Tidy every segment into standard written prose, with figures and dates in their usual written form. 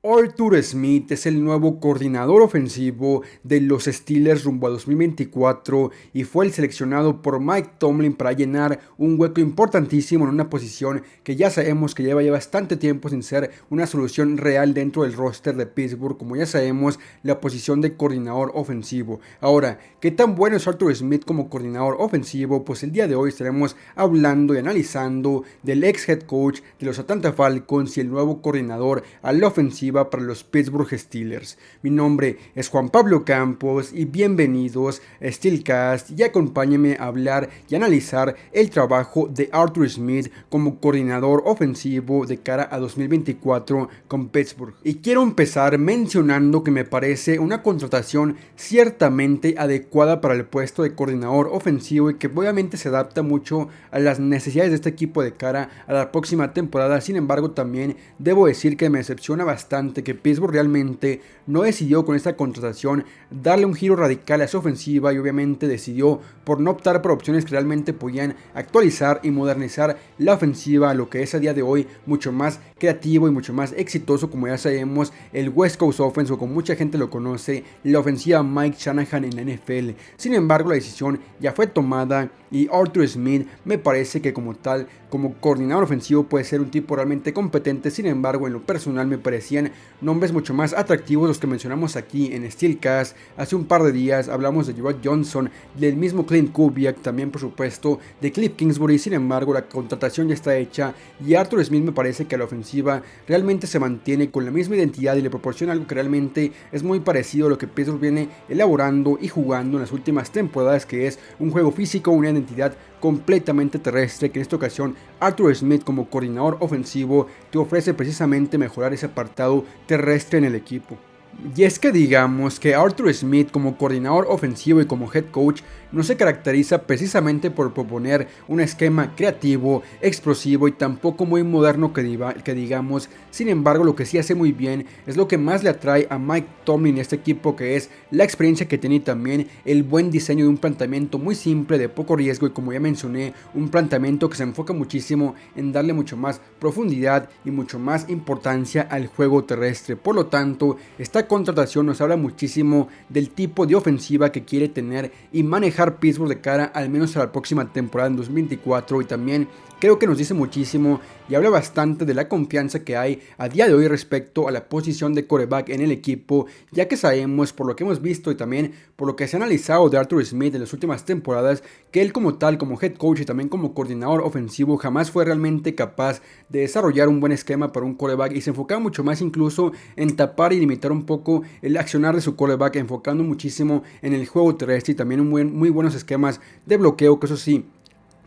Arthur Smith es el nuevo coordinador ofensivo de los Steelers rumbo a 2024 y fue el seleccionado por Mike Tomlin para llenar un hueco importantísimo en una posición que ya sabemos que lleva ya bastante tiempo sin ser una solución real dentro del roster de Pittsburgh, como ya sabemos, la posición de coordinador ofensivo. Ahora, ¿qué tan bueno es Arthur Smith como coordinador ofensivo? Pues el día de hoy estaremos hablando y analizando del ex head coach de los Atlanta Falcons y el nuevo coordinador a la ofensiva para los Pittsburgh Steelers. Mi nombre es Juan Pablo Campos y bienvenidos a Steelcast y acompáñenme a hablar y analizar el trabajo de Arthur Smith como coordinador ofensivo de cara a 2024 con Pittsburgh. Y quiero empezar mencionando que me parece una contratación ciertamente adecuada para el puesto de coordinador ofensivo y que obviamente se adapta mucho a las necesidades de este equipo de cara a la próxima temporada. Sin embargo, también debo decir que me decepciona bastante que Pittsburgh realmente no decidió con esta contratación darle un giro radical a su ofensiva y obviamente decidió por no optar por opciones que realmente podían actualizar y modernizar la ofensiva a lo que es a día de hoy mucho más creativo y mucho más exitoso, como ya sabemos, el West Coast Offense, o como mucha gente lo conoce, la ofensiva Mike Shanahan en la NFL. Sin embargo, la decisión ya fue tomada y Arthur Smith me parece que como tal, como coordinador ofensivo puede ser un tipo realmente competente. Sin embargo, en lo personal me parecían nombres mucho más atractivos los que mencionamos aquí en Steelcast. Hace un par de días hablamos de Jerrod Johnson, del mismo Clint Kubiak, también por supuesto de Cliff Kingsbury. Sin embargo, la contratación ya está hecha y Arthur Smith me parece que a la ofensiva realmente se mantiene con la misma identidad y le proporciona algo que realmente es muy parecido a lo que Pittsburgh viene elaborando y jugando en las últimas temporadas, que es un juego físico, una identidad completamente terrestre, que en esta ocasión Arthur Smith como coordinador ofensivo te ofrece precisamente mejorar ese apartado terrestre en el equipo. Y es que digamos que Arthur Smith como coordinador ofensivo y como head coach no se caracteriza precisamente por proponer un esquema creativo, explosivo y tampoco muy moderno que digamos. Sin embargo, lo que sí hace muy bien es lo que más le atrae a Mike Tomlin y este equipo, que es la experiencia que tiene y también el buen diseño de un planteamiento muy simple, de poco riesgo y, como ya mencioné, un planteamiento que se enfoca muchísimo en darle mucho más profundidad y mucho más importancia al juego terrestre. Por lo tanto, esta contratación nos habla muchísimo del tipo de ofensiva que quiere tener y manejar Pittsburgh de cara al menos a la próxima temporada en 2024, y también creo que nos dice muchísimo y habla bastante de la confianza que hay a día de hoy respecto a la posición de quarterback en el equipo, ya que sabemos por lo que hemos visto y también por lo que se ha analizado de Arthur Smith en las últimas temporadas, que él como tal, como head coach y también como coordinador ofensivo, jamás fue realmente capaz de desarrollar un buen esquema para un quarterback y se enfocaba mucho más incluso en tapar y limitar un poco el accionar de su quarterback, enfocando muchísimo en el juego terrestre y también muy buenos esquemas de bloqueo, que eso sí,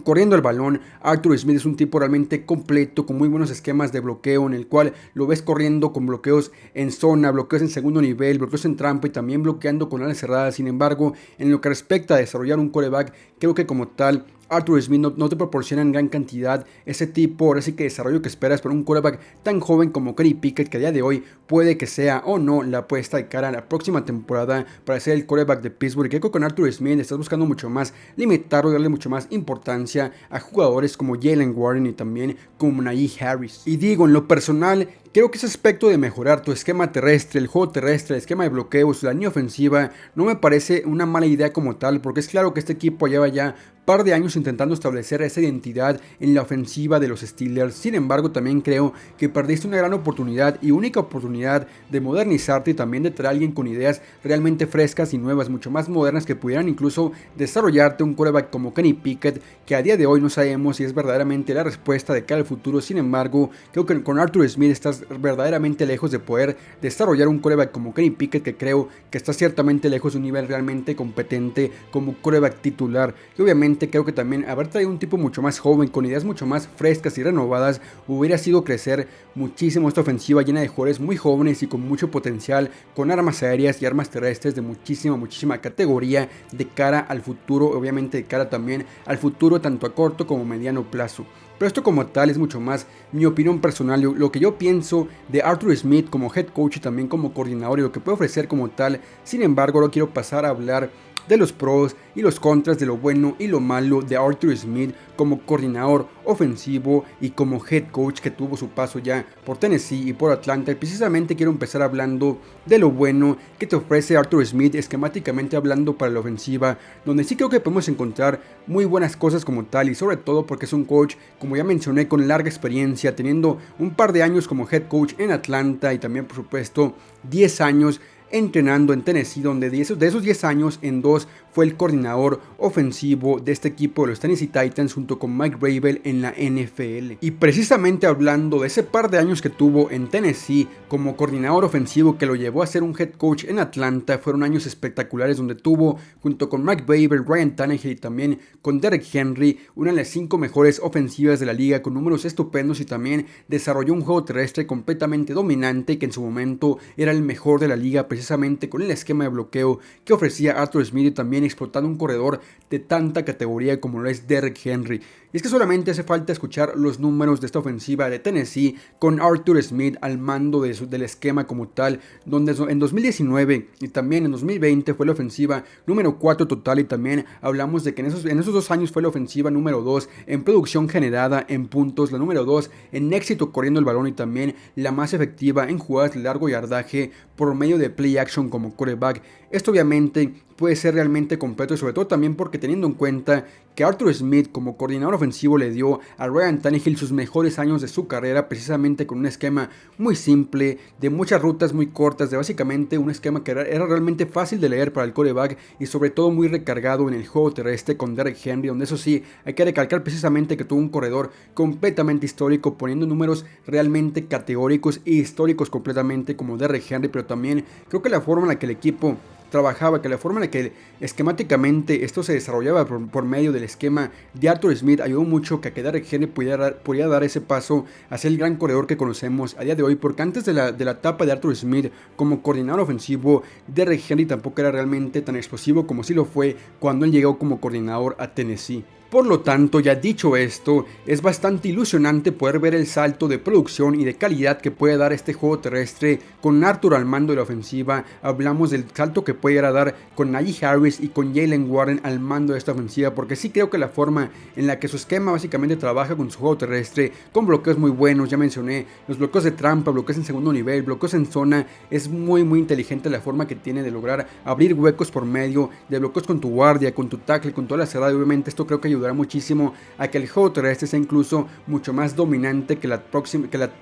corriendo el balón, Arthur Smith es un tipo realmente completo, con muy buenos esquemas de bloqueo, en el cual lo ves corriendo con bloqueos en zona, bloqueos en segundo nivel, bloqueos en trampa y también bloqueando con alas cerradas. Sin embargo, en lo que respecta a desarrollar un quarterback, creo que como tal Arthur Smith no te proporciona en gran cantidad ese tipo, ahora sí que desarrollo que esperas para un quarterback tan joven como Kenny Pickett, que a día de hoy puede que sea o no la apuesta de cara a la próxima temporada para ser el quarterback de Pittsburgh. Creo que con Arthur Smith estás buscando mucho más limitarlo y darle mucho más importancia a jugadores como Jalen Warren y también como Najee Harris. Y digo, en lo personal, creo que ese aspecto de mejorar tu esquema terrestre, el juego terrestre, el esquema de bloqueos, la línea ofensiva, no me parece una mala idea como tal, porque es claro que este equipo lleva ya par de años intentando establecer esa identidad en la ofensiva de los Steelers. Sin embargo, también creo que perdiste una gran oportunidad y única oportunidad de modernizarte y también de traer a alguien con ideas realmente frescas y nuevas, mucho más modernas, que pudieran incluso desarrollarte un quarterback como Kenny Pickett, que a día de hoy no sabemos si es verdaderamente la respuesta de cara al futuro. Sin embargo, creo que con Arthur Smith estás verdaderamente lejos de poder desarrollar un quarterback como Kenny Pickett, que creo que está ciertamente lejos de un nivel realmente competente como quarterback titular. Y obviamente creo que también haber traído un tipo mucho más joven, con ideas mucho más frescas y renovadas, hubiera sido crecer muchísimo esta ofensiva llena de jugadores muy jóvenes y con mucho potencial, con armas aéreas y armas terrestres de muchísima categoría de cara al futuro, obviamente de cara también al futuro tanto a corto como mediano plazo. Pero esto como tal es mucho más mi opinión personal, lo que yo pienso de Arthur Smith como head coach y también como coordinador y lo que puede ofrecer como tal. Sin embargo, ahora quiero pasar a hablar de los pros y los contras, de lo bueno y lo malo de Arthur Smith como coordinador ofensivo y como head coach que tuvo su paso ya por Tennessee y por Atlanta. Y precisamente quiero empezar hablando de lo bueno que te ofrece Arthur Smith esquemáticamente hablando para la ofensiva, donde sí creo que podemos encontrar muy buenas cosas como tal, y sobre todo porque es un coach, como ya mencioné, con larga experiencia, teniendo un par de años como head coach en Atlanta y también por supuesto 10 años entrenando en Tennessee, donde de esos 10 años en 2 fue el coordinador ofensivo de este equipo de los Tennessee Titans junto con Mike Vrabel en la NFL. Y precisamente hablando de ese par de años que tuvo en Tennessee como coordinador ofensivo que lo llevó a ser un head coach en Atlanta, fueron años espectaculares donde tuvo junto con Mike Vrabel, Ryan Tannehill y también con Derrick Henry una de las 5 mejores ofensivas de la liga con números estupendos, y también desarrolló un juego terrestre completamente dominante que en su momento era el mejor de la liga precisamente con el esquema de bloqueo que ofrecía Arthur Smith, y también explotando un corredor de tanta categoría como lo es Derrick Henry. Y es que solamente hace falta escuchar los números de esta ofensiva de Tennessee con Arthur Smith al mando del esquema como tal, donde en 2019 y también en 2020 fue la ofensiva número 4 total, y también hablamos de que en esos 2 años fue la ofensiva número 2 en producción generada, en puntos, la número 2 en éxito corriendo el balón y también la más efectiva en jugadas de largo yardaje por medio de play action como quarterback. Esto obviamente puede ser realmente completo, y sobre todo también porque teniendo en cuenta que Arthur Smith como coordinador ofensivo le dio a Ryan Tannehill sus mejores años de su carrera precisamente con un esquema muy simple, de muchas rutas muy cortas, de básicamente un esquema que era realmente fácil de leer para el quarterback y sobre todo muy recargado en el juego terrestre con Derrick Henry, donde eso sí, hay que recalcar precisamente que tuvo un corredor completamente histórico poniendo números realmente categóricos y históricos completamente como Derrick Henry, pero también creo que la forma en la que el equipo trabajaba, que la forma en la que esquemáticamente esto se desarrollaba por medio del esquema de Arthur Smith ayudó mucho que Derrick Henry pudiera dar ese paso a ser el gran corredor que conocemos a día de hoy, porque antes de la etapa de Arthur Smith como coordinador ofensivo, Derrick Henry tampoco era realmente tan explosivo como sí lo fue cuando él llegó como coordinador a Tennessee. Por lo tanto, ya dicho esto, es bastante ilusionante poder ver el salto de producción y de calidad que puede dar este juego terrestre con Arthur al mando de la ofensiva. Hablamos del salto que puede dar con Najee Harris y con Jaylen Warren al mando de esta ofensiva, porque sí creo que la forma en la que su esquema básicamente trabaja con su juego terrestre, con bloqueos muy buenos, ya mencioné, los bloqueos de trampa, bloqueos en segundo nivel, bloqueos en zona, es muy inteligente la forma que tiene de lograr abrir huecos por medio de bloqueos con tu guardia, con tu tackle, con toda la cerrada, y obviamente esto creo que ayudará muchísimo a que el juego terrestre sea incluso mucho más dominante que la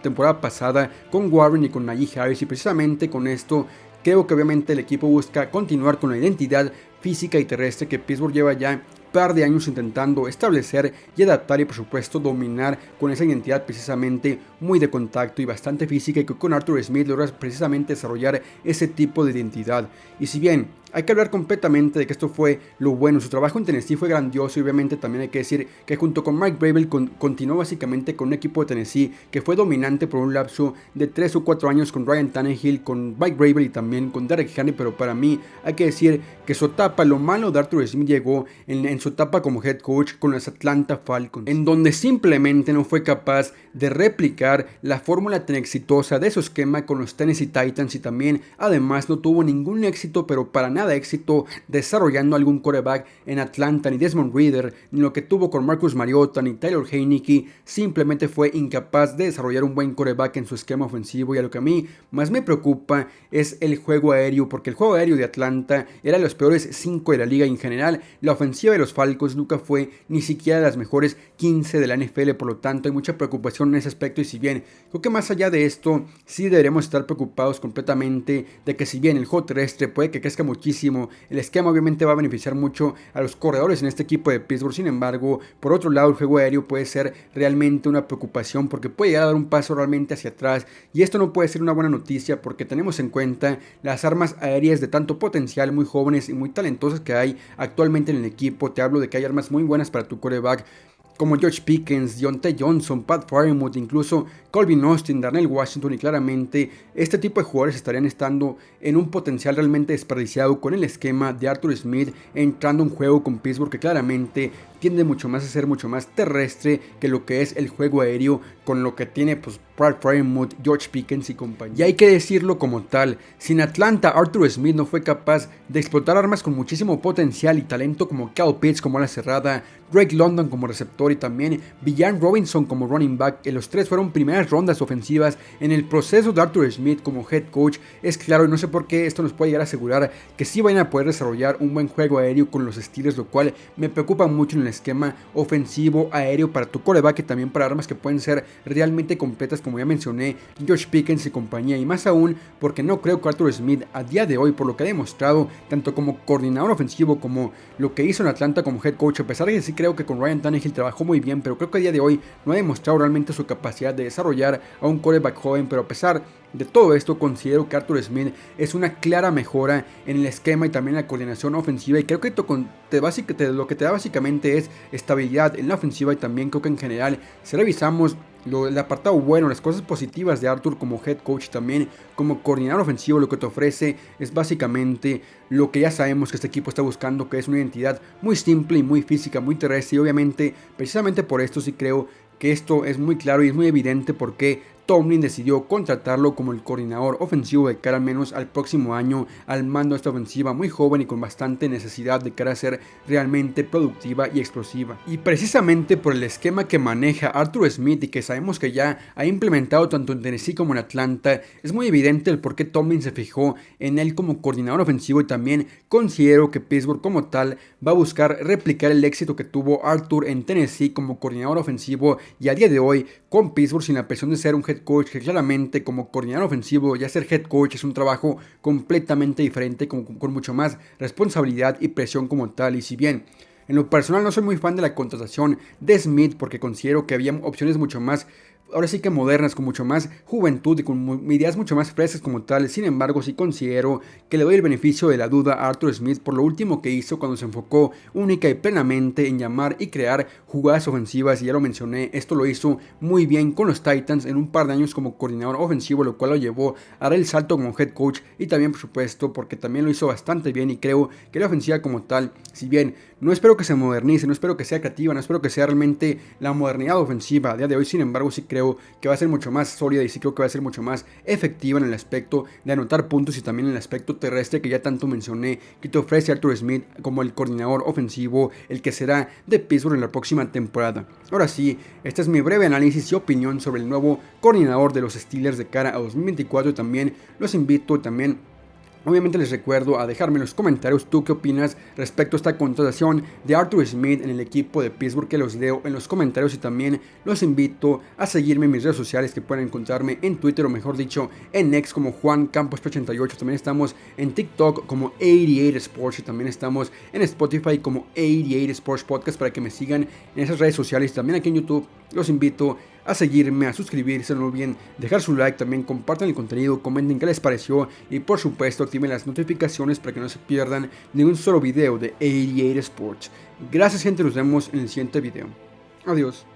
temporada pasada con Warren y con Najee Harris, y precisamente con esto creo que obviamente el equipo busca continuar con la identidad física y terrestre que Pittsburgh lleva ya par de años intentando establecer y adaptar, y por supuesto dominar con esa identidad precisamente muy de contacto y bastante física, y que con Arthur Smith logra precisamente desarrollar ese tipo de identidad. Y si bien hay que hablar completamente de que esto fue lo bueno, su trabajo en Tennessee fue grandioso, y obviamente también hay que decir que junto con Mike Vrabel continuó básicamente con un equipo de Tennessee que fue dominante por un lapso de 3 o 4 años con Ryan Tannehill, con Mike Vrabel y también con Derrick Henry, pero para mí hay que decir que su etapa, lo malo de Arthur Smith llegó en su etapa como head coach con los Atlanta Falcons, en donde simplemente no fue capaz de replicar la fórmula tan exitosa de su esquema con los Tennessee Titans, y también además no tuvo ningún éxito, pero para nada éxito desarrollando algún quarterback en Atlanta, ni Desmond Ridder, ni lo que tuvo con Marcus Mariota, ni Taylor Heinicke. Simplemente fue incapaz de desarrollar un buen quarterback en su esquema ofensivo, y a lo que a mí más me preocupa es el juego aéreo, porque el juego aéreo de Atlanta era de los peores 5 de la liga, y en general la ofensiva de los Falcons nunca fue ni siquiera de las mejores 15 de la NFL, por lo tanto hay mucha preocupación en ese aspecto. Y si bien creo que más allá de esto sí deberemos estar preocupados completamente de que si bien el juego terrestre puede que crezca muchísimo, el esquema obviamente va a beneficiar mucho a los corredores en este equipo de Pittsburgh. Sin embargo, por otro lado, el juego aéreo puede ser realmente una preocupación, porque puede llegar a dar un paso realmente hacia atrás, y esto no puede ser una buena noticia porque tenemos en cuenta las armas aéreas de tanto potencial, muy jóvenes y muy talentosas que hay actualmente en el equipo. Te hablo de que hay armas muy buenas para tu quarterback, como George Pickens, Diontae Johnson, Pat Freiermuth, incluso Colvin Austin, Darnell Washington, y claramente este tipo de jugadores estarían estando en un potencial realmente desperdiciado con el esquema de Arthur Smith entrando a un juego con Pittsburgh que claramente tiende mucho más a ser mucho más terrestre que lo que es el juego aéreo, con lo que tiene pues Pat Freiermuth, George Pickens y compañía. Y hay que decirlo como tal, sin Atlanta Arthur Smith no fue capaz de explotar armas con muchísimo potencial y talento como Kyle Pitts como ala cerrada, Drake London como receptor y también Villan Robinson como running back, que los tres fueron primeras rondas ofensivas en el proceso de Arthur Smith como head coach. Es claro, y no sé por qué esto nos puede llegar a asegurar que sí vayan a poder desarrollar un buen juego aéreo con los Steelers, lo cual me preocupa mucho en el esquema ofensivo aéreo para tu quarterback y también para armas que pueden ser realmente completas, como ya mencioné, George Pickens y compañía, y más aún porque no creo que Arthur Smith a día de hoy, por lo que ha demostrado tanto como coordinador ofensivo como lo que hizo en Atlanta como head coach, a pesar de que sí creo que con Ryan Tannehill trabajó muy bien, pero creo que a día de hoy no ha demostrado realmente su capacidad de desarrollar a un quarterback joven. Pero a pesar de todo esto, considero que Arthur Smith es una clara mejora en el esquema y también en la coordinación ofensiva, y creo que lo que te da básicamente es estabilidad en la ofensiva, y también creo que en general, si revisamos el apartado bueno, las cosas positivas de Arthur como head coach y también como coordinador ofensivo, lo que te ofrece es básicamente lo que ya sabemos que este equipo está buscando, que es una identidad muy simple y muy física, muy terrestre, y obviamente precisamente por esto sí creo que esto es muy claro y es muy evidente porque Tomlin decidió contratarlo como el coordinador ofensivo de cara al menos al próximo año al mando de esta ofensiva muy joven y con bastante necesidad de cara a ser realmente productiva y explosiva. Y precisamente por el esquema que maneja Arthur Smith y que sabemos que ya ha implementado tanto en Tennessee como en Atlanta, es muy evidente el por qué Tomlin se fijó en él como coordinador ofensivo, y también considero que Pittsburgh como tal va a buscar replicar el éxito que tuvo Arthur en Tennessee como coordinador ofensivo, y a día de hoy con Pittsburgh sin la presión de ser un head coach, que claramente como coordinador ofensivo ya ser head coach es un trabajo completamente diferente, con mucho más responsabilidad y presión como tal. Y si bien en lo personal no soy muy fan de la contratación de Smith, porque considero que había opciones mucho más, ahora sí que modernas, con mucho más juventud y con ideas mucho más frescas como tal, sin embargo sí considero que le doy el beneficio de la duda a Arthur Smith por lo último que hizo cuando se enfocó única y plenamente en llamar y crear jugadas ofensivas, y ya lo mencioné, esto lo hizo muy bien con los Titans en un par de años como coordinador ofensivo, lo cual lo llevó a dar el salto como head coach, y también por supuesto porque también lo hizo bastante bien, y creo que la ofensiva como tal, si bien no espero que se modernice, no espero que sea creativa, no espero que sea realmente la modernidad ofensiva a día de hoy, sin embargo sí creo que va a ser mucho más sólida y sí creo que va a ser mucho más efectiva en el aspecto de anotar puntos y también en el aspecto terrestre que ya tanto mencioné, que te ofrece Arthur Smith como el coordinador ofensivo, el que será de Pittsburgh en la próxima temporada. Ahora sí, este es mi breve análisis y opinión sobre el nuevo coordinador de los Steelers de cara a 2024, y también los invito obviamente les recuerdo a dejarme en los comentarios tú qué opinas respecto a esta contratación de Arthur Smith en el equipo de Pittsburgh, que los leo en los comentarios, y también los invito a seguirme en mis redes sociales, que pueden encontrarme en Twitter, o mejor dicho en X, como Juan Campos 88. También estamos en TikTok como 88 Sports, y también estamos en Spotify como 88 Sports Podcast para que me sigan en esas redes sociales. También aquí en YouTube los invito a seguirme, a suscribirse, no olviden dejar su like, también compartan el contenido, comenten qué les pareció y por supuesto activen las notificaciones para que no se pierdan ningún solo video de 88 Sports. Gracias gente, nos vemos en el siguiente video. Adiós.